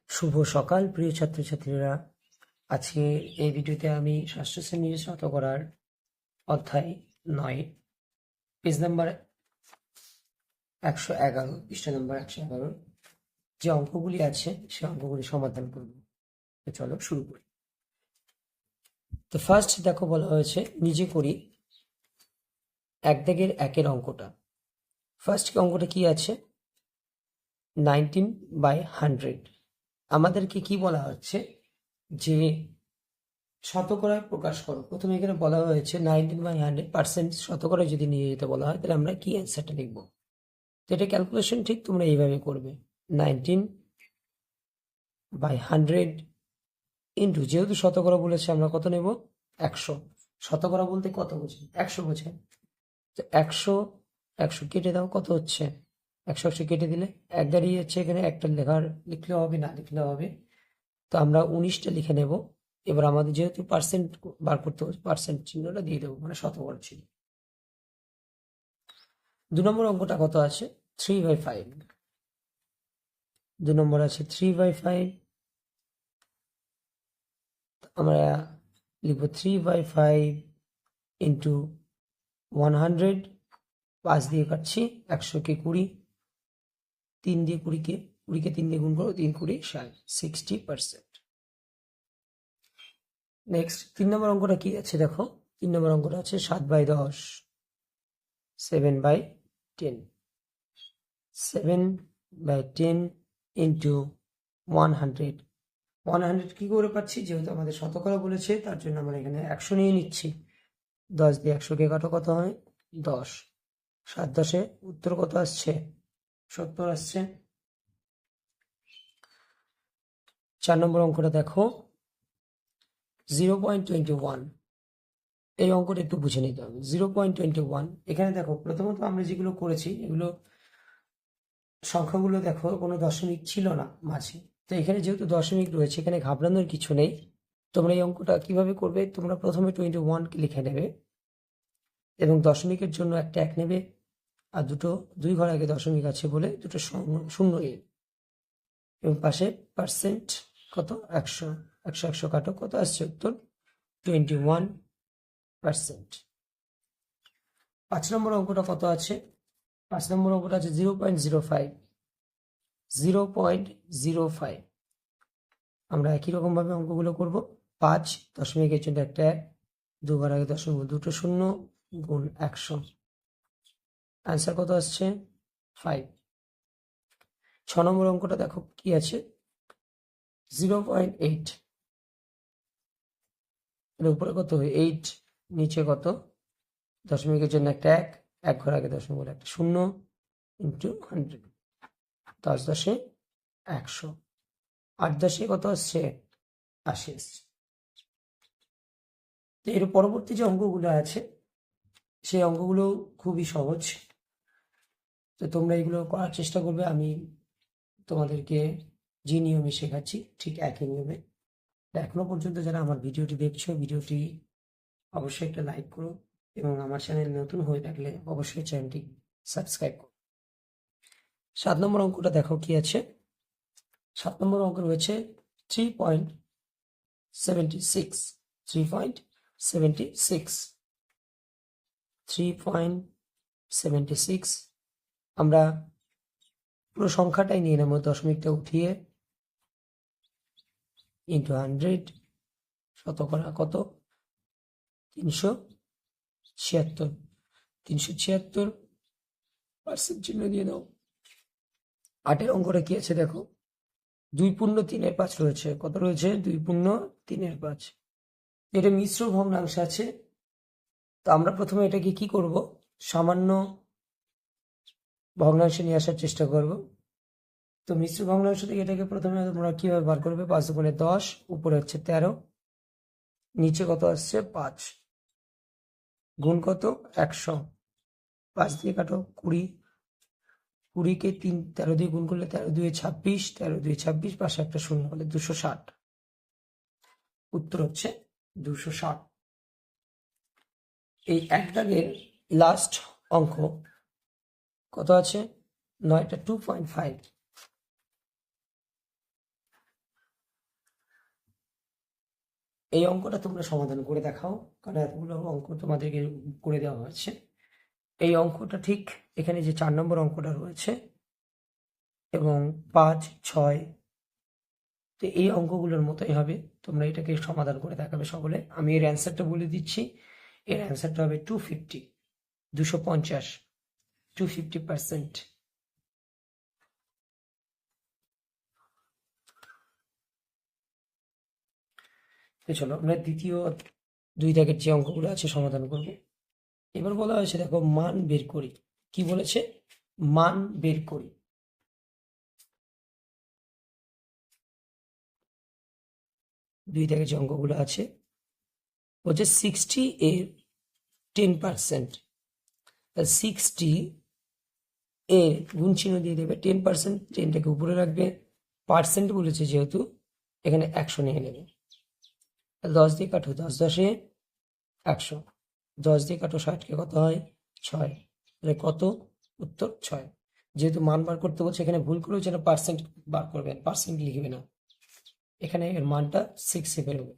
শুভ সকাল প্রিয় ছাত্রছাত্রীরা। আজকে এই ভিডিওতে আমি ষষ্ঠ শ্রেণীর শতকরার অধ্যায় 9 পেজ নাম্বার 111 পৃষ্ঠা নাম্বার 111 যে অঙ্কগুলি আছে সে অঙ্কগুলি সমাধান করব। তো চলো শুরু করি। তো ফার্স্ট দেখো বলা হয়েছে নিজে করি এক দাগের একের অঙ্কটা। ফার্স্ট অঙ্কটা কি আছে, 19/100। আমাদেরকে কি বলা হচ্ছে যে শতকরায় প্রকাশ করো। প্রথমে এখানে বলা হয়েছে 19/100% শতকরায় যদি নিয়ে যেতে বলা হয় তাহলে আমরা কি অ্যান্সারটা লিখবো। তো এটা ক্যালকুলেশন ঠিক তোমরা এইভাবে করবে, 19/100 ইন্টু, যেহেতু শতকরা বলেছে আমরা কত নেব, 100। শতকরা বলতে কত বোঝে, 100 বোঝে। তো 100 100 কেটে দাও, কত হচ্ছে, 100 কেটে দিলে এক দাঁড়িয়ে যাচ্ছে, এখানে একটা লিখলে হবে, না লিখলে হবে। তো আমরা 19টা লিখে নেব। এবার আমাদের যেহেতু পার্সেন্ট বার করতে হবে, পার্সেন্ট চিহ্নটা দিয়ে দেবো, মানে শতকরা চিহ্ন। 2 নম্বর অঙ্কটা কত আছে, 3/5। 2 নম্বর আছে 3/5। আমরা লিখব 3/5 ইন্টু 100। 5 দিয়ে কাটছি, 100 কে 20, 3 দিয়ে 20কে 3 দিয়ে গুণ করো, 3 20 60, 60%। নেক্সট 3 নম্বর অঙ্কটা কি আছে দেখো, 3 নম্বর অঙ্কটা আছে 7/10, 7/10, 7/10 ইন্টু 100। 100 কি করে পাচ্ছি, যেহেতু আমাদের শতকরা বলেছে তার জন্য আমরা এখানে 100 নিয়ে নিচ্ছি। 10 দিয়ে 100কে কাটো, কত হয়, 10। 7 10-এ উত্তর কত আসছে, 70 আসছে। 4 নম্বর অঙ্কটা দেখো 0.21। এই অঙ্কটা একটু বুঝে নিতে হবে। 0.21 এখানে দেখো, প্রথমত আমরা যেগুলো করেছি এগুলো সংখ্যাগুলো দেখো কোনো দশমিক ছিল না মাঝে। তো এখানে যেহেতু দশমিক রয়েছে, এখানে ঘাবড়ানোর কিছু নেই। তোমরা এই অঙ্কটা কিভাবে করবে, তোমরা প্রথমে 21 লিখে নেবে এবং দশমিকের জন্য একটা 1 নেবে, আর দুই ঘর আগে দশমিক আছে বলে দুটো শূন্য নেবে, এবং পাশে পার্সেন্ট কত, 100। 100 কাটো, কত আসছে উত্তর, 21%। 5 নম্বর অঙ্কটা কত আছে, 5 নম্বর অঙ্কটা আছে 0.05। 0.05 আমরা একই রকম ভাবে অঙ্কগুলো করব। 5 দশমিকের জন্য একটা 1, দু ঘর আগে দশমিক, দুটো শূন্য গুণ 100, আনসার কত আসছে, 5। 6 নম্বর অঙ্কটা দেখো কি আছে, 0.8। এর উপরে কত, 8, নিচে কত, দশমিকের জন্য একটা 1, এক ঘর আগে দশমিক বলে একটা শূন্য, ইন্টু 100। 10 10-এ 100, 8 10-এ কত আসছে, 80 আসছে। তো এর পরবর্তী যে অঙ্কগুলো আছে সেই অঙ্কগুলো খুবই সহজ। তো তোমরা এগুলো করার চেষ্টা করবে। আমি তোমাদেরকে যে নিয়মে শেখাচ্ছি ঠিক একই নিয়মে। এখনো পর্যন্ত যারা আমার ভিডিওটি দেখছো, ভিডিওটি অবশ্যই একটা লাইক করো, এবং আমার চ্যানেল নতুন হয়ে থাকলে অবশ্যই চ্যানেলটি সাবস্ক্রাইব করো। 7 নম্বর অঙ্কটা দেখো কি আছে, 7 নম্বর অঙ্ক রয়েছে 3.76। 3.76 3.76 আমরা পুরো সংখ্যাটাই নিয়ে নেব, দশমিকটা উঠিয়ে, ইন্টু 100, শতকরা কত, 376। 376% চিহ্ন দিয়ে দাও। 8-এর অঙ্কটা কি আছে দেখো, 2.3/5 রয়েছে, কত রয়েছে, 2.3/5। এটা মিশ্র ভগ্নাংশ আছে। তো আমরা প্রথমে এটাকে কি করব, সামান্য ভগ্নাংশে নিয়ে আসার চেষ্টা করব। তো মিশ্র ভগ্নাংশ থেকে এটাকে প্রথমে তোমরা কিভাবে বার করবে, 5 × 10, উপরে হচ্ছে 13, নিচে কত আসছে 5, গুণ কত, 100। 5 দিয়ে কাটো, 20, 20কে 13 দিয়ে গুণ করলে 13 2 26, 13 2 26, পাশে একটা শূন্য হলে 260, উত্তর হচ্ছে 260। এই এক দাগের লাস্ট অঙ্ক কত আছে, 9টা 2.5। এই অঙ্কটা তোমরা সমাধান করে দেখাও, কারণ এতগুলো অঙ্ক তোমাদেরকে করে দেওয়া হয়েছে। এই অঙ্কটা ঠিক এখানে যে 4 নম্বর অঙ্কটা রয়েছে এবং 5, 6, তো এই অঙ্কগুলোর মতোই হবে। তোমরা এটাকে সমাধান করে দেখাবে সকলে। আমি এর অ্যান্সারটা বলে দিচ্ছি। এর অ্যান্সারটা হবে 250, 250, 250%। তো চলো আমরা দ্বিতীয় 2 দাগের যে অঙ্কগুলো আছে সমাধান করব। এবার বলা হয়েছে দেখো মান বের করি। কি বলেছে? মান বের করি। দুই দাগের যে অঙ্কগুলো আছে বলছে 60 এর 10%। 60 এর গুণ চিহ্ন দিয়ে দেবে, 10%, 10টাকে উপরে রাখবে, পার্সেন্ট বলেছে যেহেতু এখানে 100 নিয়ে নেবে। 10 দিয়ে কাটো, 10 10-এ 100, 10 দিয়ে কাটো 60কে কত হয়? 6। তাহলে কত? উত্তর 6। যেহেতু মান বার করতে বলছে এখানে ভুল করেও যেন পার্সেন্ট বার করবেন, পার্সেন্ট লিখবে না, এখানে এর মানটা 6 বেরোবে।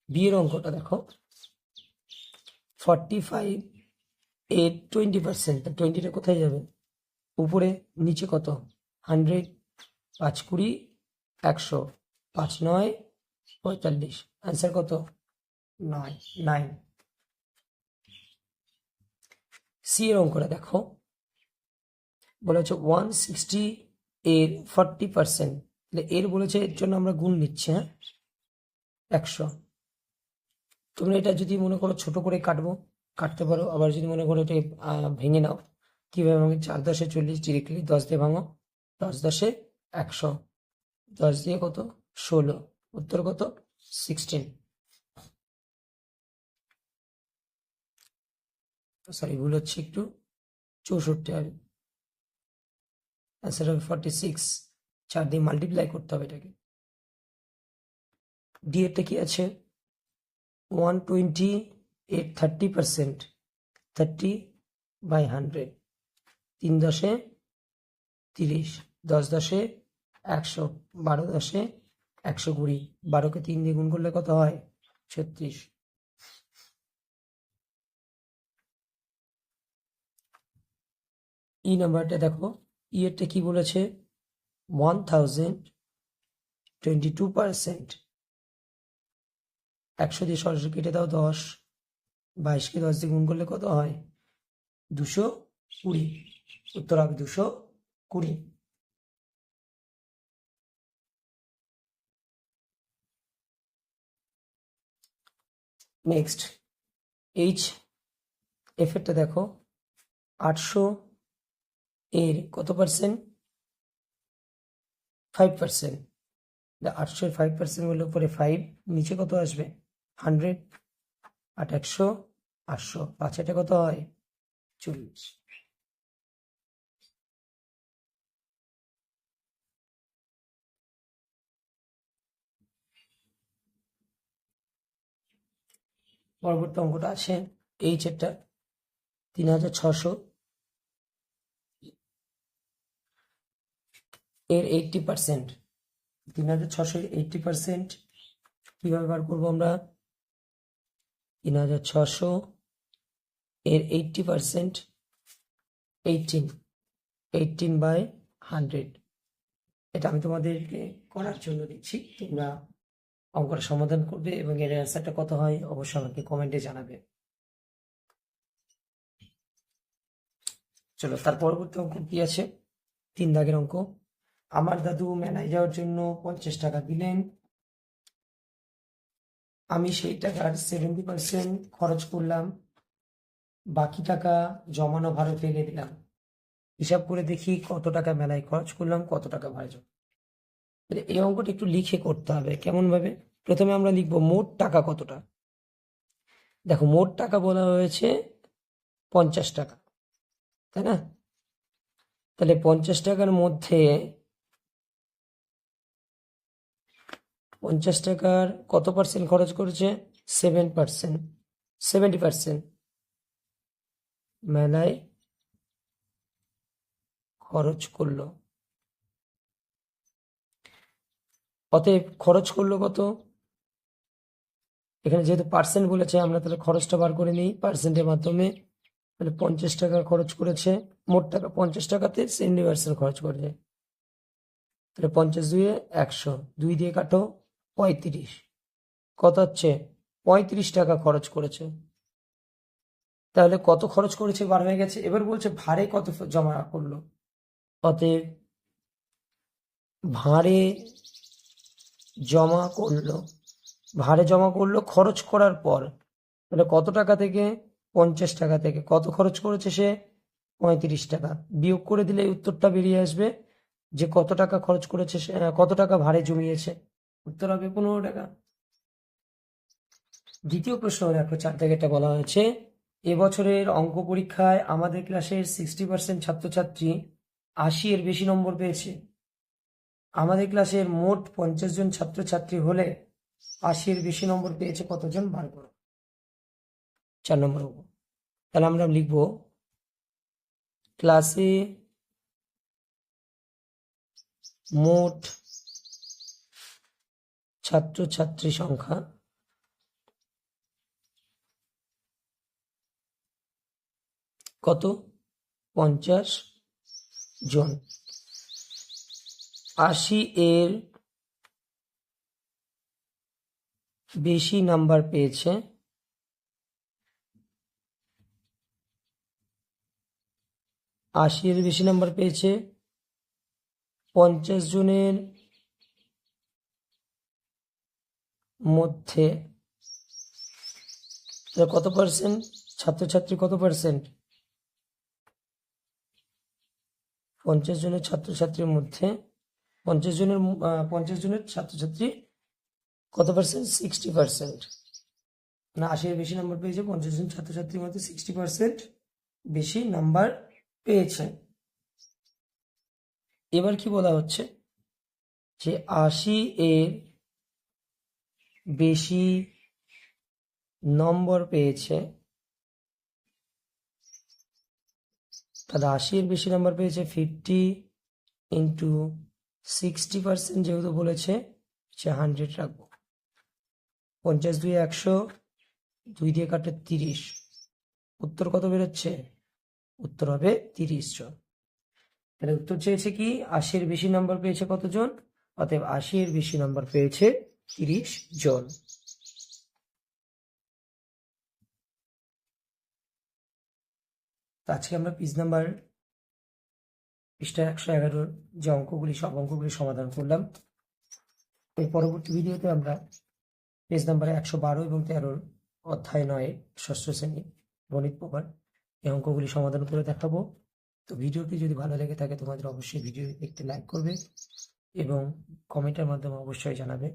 বিয়ের অঙ্কটা দেখো 45 এর 20%, 20টা কোথায় যাবে? উপরে, নিচে কত? 100, 5 20, 100, 5 9 45, অ্যান্সার কত? 9। সি এর অঙ্কটা দেখো বলা হচ্ছে 160 এর 40%, তাহলে এর বলেছে, এর জন্য আমরা গুণ নিচ্ছি, হ্যাঁ, 100। তোমরা এটা যদি মনে করো ছোট করে কাটতে পারো, আবার যদি মনে করো এটা ভেঙে নাও, কিভাবে ভাঙে? 4 10-এ 40 ডিরেক্টলি 10 দিয়ে ভাঙো, 10 10-এ 100, 10 দিয়ে কত? 16, উত্তর কত? 16। সরি, ভুল হচ্ছে একটু, 64 হবে, অ্যান্সার হবে 46। 4 দিয়ে মাল্টিপ্লাই করতে হবে এটাকে। ডি এরটা কি আছে? 120 এর 30%, 30/100, 3 10-এ 30, 10 10-এ 100, 12 10-এ 120, 12কে 3 দিয়ে গুণ করলে কত হয়? 36। ই নাম্বারটা দেখো, ই এরটা কি বলেছে? 1022%, 100 দিয়ে সরাসরি কেটে দাও 10, 22কে 10 দিয়ে গুণ করলে কত হয়? 220, উত্তর হবে 220। নেক্সট এইচ এফেরটা দেখো 800 এর কত পার্সেন্ট? 5%। 800 এর 5% বললে উপরে 5, নিচে কত আসবে? 100, 8 100, 800, 5 এটা কত হয়? 40। পরবর্তী অঙ্কটা আছে এইচ এরটা 3600 এর 80%। 3600 এর 80% কিভাবে বার করবো আমরা? 3600 এর 80%, 18/100। এটা আমি তোমাদেরকে করার জন্য দিচ্ছি, তোমরা অঙ্কটা সমাধান করবে এবং এর অ্যান্সারটা কত হয় অবশ্যই আমাকে কমেন্টে জানাবে। চলো তার পরবর্তী অঙ্ক কি আছে? 3 দাগের অঙ্ক। আমার দাদু মেলায় যাওয়ার জন্য 50 টাকা দিলেন, আমি সেই টাকার 70% খরচ করলাম, বাকি টাকা জমানো ভাড়া ফেলে দিলাম। হিসাব করে দেখি কত টাকা মেলায় খরচ করলাম, কত টাকা ভাড়া জমা। এই অঙ্কটা একটু লিখে করতে হবে। কেমন ভাবে? প্রথমে আমরা লিখবো মোট টাকা কতটা। দেখো মোট টাকা বলা হয়েছে 50 টাকা, তাই না? তাহলে 50 টাকার মধ্যে 50 টাকার কত পার্সেন্ট খরচ করেছে? 7%, 70% মেলায় খরচ করলো। অতএব খরচ করলো কত? এখানে যেহেতু পার্সেন্ট বলেছে আমরা তাহলে খরচটা বার করে নিই পার্সেন্টের মাধ্যমে। তাহলে 50 টাকা খরচ করেছে, মোট টাকা 50 টাকাতে 70% খরচ করেছে। তাহলে 50 দুয়ে 100, 2 দিয়ে কাটো 35, কত হচ্ছে 35 টাকা খরচ করেছে। তাহলে কত খরচ করেছে বার হয়ে গেছে। এবার বলছে ভাড়ে কত জমা করলো, অতএব ভাড়ে জমা করলো, ভাড়ে জমা করলো খরচ করার পর। তাহলে কত টাকা থেকে, 50 টাকা থেকে কত খরচ করেছে সে, 35 টাকা। বিয়োগ করে দিলে এই উত্তরটা বেরিয়ে আসবে যে কত টাকা খরচ করেছে সে, কত টাকা ভাড়ে জমিয়েছে। উত্তর হবে 15 টাকা। দ্বিতীয় প্রশ্ন দেখো 4 থেকে এটা বলা হয়েছে, এবছরের অঙ্ক পরীক্ষায় আমাদের ক্লাসের 60% ছাত্রছাত্রী 80 এর বেশি নম্বর পেয়েছে। আমাদের ক্লাসের মোট 50 জন ছাত্রছাত্রী হলে 80 এর বেশি নম্বর পেয়েছে কতজন, বার করো। 4 নম্বর। তাহলে আমরা লিখব ক্লাসে মোট ছাত্রছাত্রী সংখ্যা কত, 50 জন। 80 এর বেশি নাম্বার পেয়েছে 80 এর বেশি নাম্বার পেয়েছে 50 জনের মধ্যে। কত পার্সেন্ট ছাত্রছাত্রী, কত পার্সেন্ট, 50 জনের ছাত্রছাত্রীর মধ্যে 50 জনের ছাত্রছাত্রী কত পার্সেন্ট, 60%। না, 80 এর বেশি নাম্বার পেয়েছে 50 জন ছাত্রছাত্রীর মধ্যে 60% বেশি নাম্বার পেয়েছে। এবার কি বলা হচ্ছে যে 80 এর বেশি নম্বর পেয়েছে, তাহলে 80 এর বেশি নাম্বার পেয়েছে 50 ইন্টু 60%, যেহেতু বলেছে 100 রাখবো। 50 দুই 100, 2 দিয়ে কাটে 30, উত্তর কত বেরোচ্ছে, উত্তর হবে 30 জন। তাহলে উত্তর চেয়েছে কি 80 এর বেশি নাম্বার পেয়েছে কতজন, অতএব 80 এর বেশি নাম্বার পেয়েছে 30 জন। তো আজকে আমরা পেজ নাম্বার পৃষ্ঠা 111 যে অঙ্কগুলি, সব অঙ্কগুলি সমাধান করলাম। এর পরবর্তী ভিডিওতে আমরা পেজ নাম্বার 112 এবং 13 অধ্যায় 9 ষষ্ঠ শ্রেণী গণিত প্রকার এই অঙ্কগুলি সমাধান করে দেখাবো। তো ভিডিওটি যদি ভালো লেগে থাকে তোমাদের অবশ্যই ভিডিও দেখতে লাইক করবে এবং কমেন্টের মাধ্যমে অবশ্যই জানাবে।